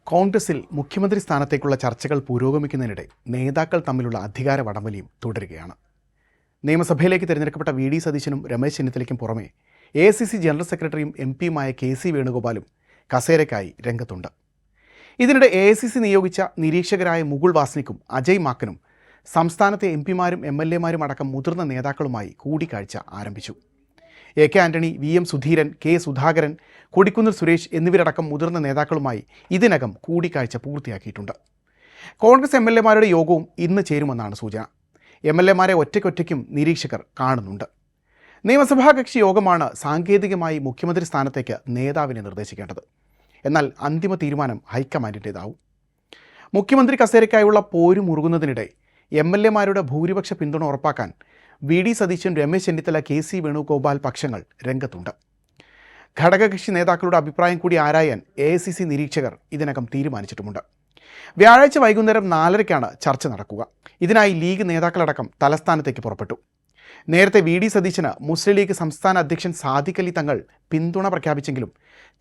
കോൺഗ്രസിൽ മുഖ്യമന്ത്രി സ്ഥാനത്തേക്കുള്ള ചർച്ചകൾ പുരോഗമിക്കുന്നതിനിടെ നേതാക്കൾ തമ്മിലുള്ള അധികാര വടംവലിയും തുടരുകയാണ്. നിയമസഭയിലേക്ക് തിരഞ്ഞെടുക്കപ്പെട്ട വി.ഡി. സതീശനും രമേശ് ചെന്നിത്തലയ്ക്കും പുറമെ എ.ഐ.സി.സി ജനറൽ സെക്രട്ടറിയും എം.പിയുമായ കെ.സി. വേണുഗോപാലും കസേരയ്ക്കായി രംഗത്തുണ്ട്. ഇതിനിടെ എ.ഐ.സി.സി നിയോഗിച്ച നിരീക്ഷകരായ മുകുൾ വാസ്നിക്കും അജയ് മാക്കനും സംസ്ഥാനത്തെ എം.പിമാരും എം.എൽ.എമാരും അടക്കം മുതിർന്ന നേതാക്കളുമായി കൂടിക്കാഴ്ച ആരംഭിച്ചു. AK. Antony, VM. Sudheeran, K. Sudhakaran, Kodikunnil Suresh എന്നിവരടക്കം മുതിർന്ന നേതാക്കളുമായി ഇതിനകം കൂടിക്കാഴ്ച പൂർത്തിയാക്കിയിട്ടുണ്ട്. കോൺഗ്രസ് എം.എൽ.എമാരുടെ യോഗവും ഇന്ന് ചേരുമെന്നാണ് സൂചന. എം.എൽ.എമാരെ ഒറ്റയ്ക്കൊറ്റയ്ക്കും നിരീക്ഷകർ കാണുന്നുണ്ട്. നിയമസഭാ കക്ഷി യോഗമാണ് സാങ്കേതികമായി മുഖ്യമന്ത്രി സ്ഥാനത്തേക്ക് നേതാവിനെ നിർദ്ദേശിക്കേണ്ടത്. എന്നാൽ അന്തിമ തീരുമാനം ഹൈക്കമാൻഡിൻ്റേതാവും. മുഖ്യമന്ത്രി കസേരയ്ക്കായുള്ള പോര് മുറുകുന്നതിനിടെ എം.എൽ.എമാരുടെ ഭൂരിപക്ഷ പിന്തുണ ഉറപ്പാക്കാൻ വി.ഡി. സതീശൻ, രമേശ് ചെന്നിത്തല, കെ.സി. വേണുഗോപാൽ പക്ഷങ്ങൾ രംഗത്തുണ്ട്. ഘടകകക്ഷി നേതാക്കളുടെ അഭിപ്രായം കൂടി ആരായാൻ എ.ഐ.സി.സി നിരീക്ഷകർ ഇതിനകം തീരുമാനിച്ചിട്ടുമുണ്ട്. വ്യാഴാഴ്ച വൈകുന്നേരം 4:30-ക്കാണ് ചർച്ച നടക്കുക. ഇതിനായി ലീഗ് നേതാക്കളടക്കം തലസ്ഥാനത്തേക്ക് പുറപ്പെട്ടു. നേരത്തെ വി.ഡി. സതീശന് മുസ്ലിം ലീഗ് സംസ്ഥാന അധ്യക്ഷൻ സാദിഖ് അലി തങ്ങൾ പിന്തുണ പ്രഖ്യാപിച്ചെങ്കിലും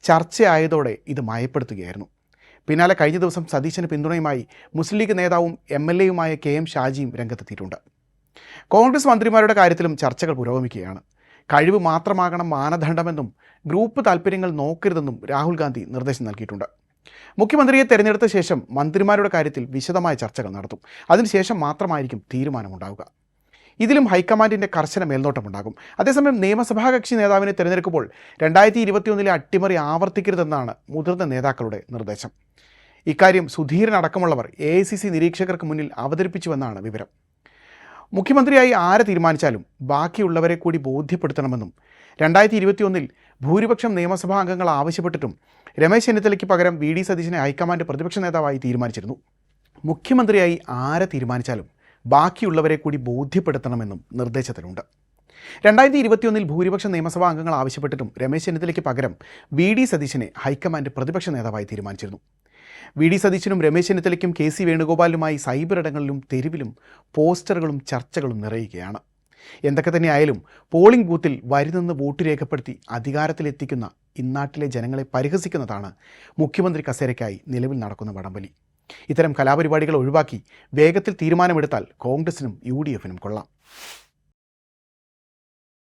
ചർച്ചയായതോടെ ഇത് മയപ്പെടുത്തുകയായിരുന്നു. പിന്നാലെ കഴിഞ്ഞ ദിവസം സതീശന് പിന്തുണയുമായി മുസ്ലിം ലീഗ് നേതാവും എം.എൽ.എയുമായ കെ.എം. ഷാജിയും രംഗത്തെത്തിയിട്ടുണ്ട്. കോൺഗ്രസ് മന്ത്രിമാരുടെ കാര്യത്തിലും ചർച്ചകൾ പുരോഗമിക്കുകയാണ്. കഴിവ് മാത്രമാകണം മാനദണ്ഡമെന്നും ഗ്രൂപ്പ് താൽപ്പര്യങ്ങൾ നോക്കരുതെന്നും രാഹുൽ ഗാന്ധി നിർദ്ദേശം നൽകിയിട്ടുണ്ട്. മുഖ്യമന്ത്രിയെ തെരഞ്ഞെടുത്ത ശേഷം മന്ത്രിമാരുടെ കാര്യത്തിൽ വിശദമായ ചർച്ചകൾ നടത്തും. അതിനുശേഷം മാത്രമായിരിക്കും തീരുമാനമുണ്ടാവുക. ഇതിലും ഹൈക്കമാൻഡിൻ്റെ കർശന മേൽനോട്ടമുണ്ടാകും. അതേസമയം നിയമസഭാ കക്ഷി നേതാവിനെ തിരഞ്ഞെടുക്കുമ്പോൾ 2021 അട്ടിമറി ആവർത്തിക്കരുതെന്നാണ് മുതിർന്ന നേതാക്കളുടെ നിർദ്ദേശം. ഇക്കാര്യം സുധീരൻ അടക്കമുള്ളവർ എ.ഐ.സി.സി നിരീക്ഷകർക്ക് മുന്നിൽ അവതരിപ്പിച്ചുവെന്നാണ് വിവരം. മുഖ്യമന്ത്രിയായി ആരെ തീരുമാനിച്ചാലും ബാക്കിയുള്ളവരെ കൂടി ബോധ്യപ്പെടുത്തണമെന്നും 2021 ഭൂരിപക്ഷം നിയമസഭാ അംഗങ്ങൾ ആവശ്യപ്പെട്ടിട്ടും രമേശ് ചെന്നിത്തലയ്ക്ക് പകരം വി.ഡി. സതീശനെ ഹൈക്കമാൻഡ് പ്രതിപക്ഷ നേതാവായി തീരുമാനിച്ചിരുന്നു. മുഖ്യമന്ത്രിയായി ആരെ തീരുമാനിച്ചാലും ബാക്കിയുള്ളവരെ കൂടി ബോധ്യപ്പെടുത്തണമെന്നും നിർദ്ദേശത്തിലുണ്ട്. 2021 ഭൂരിപക്ഷം നിയമസഭാ അംഗങ്ങൾ ആവശ്യപ്പെട്ടിട്ടും രമേശ് ചെന്നിത്തലയ്ക്ക് പകരം വി.ഡി. സതീശനെ ഹൈക്കമാൻഡ് പ്രതിപക്ഷ നേതാവായി തീരുമാനിച്ചിരുന്നു. വി.ഡി. സതീശനും രമേശ് ചെന്നിത്തലയ്ക്കും കെ.സി. വേണുഗോപാലുമായി സൈബർ ഇടങ്ങളിലും തെരുവിലും പോസ്റ്ററുകളും ചർച്ചകളും നിറയുകയാണ്. എന്തൊക്കെ തന്നെയായാലും പോളിംഗ് ബൂത്തിൽ വരി നിന്ന് വോട്ട് രേഖപ്പെടുത്തി അധികാരത്തിലെത്തിക്കുന്ന ഇന്നാട്ടിലെ ജനങ്ങളെ പരിഹസിക്കുന്നതാണ് മുഖ്യമന്ത്രി കസേരയ്ക്കായി നിലവിൽ നടക്കുന്ന വടംവലി. ഇത്തരം കലാപരിപാടികൾ ഒഴിവാക്കി വേഗത്തിൽ തീരുമാനമെടുത്താൽ കോൺഗ്രസിനും യു.ഡി.എഫിനും കൊള്ളാം.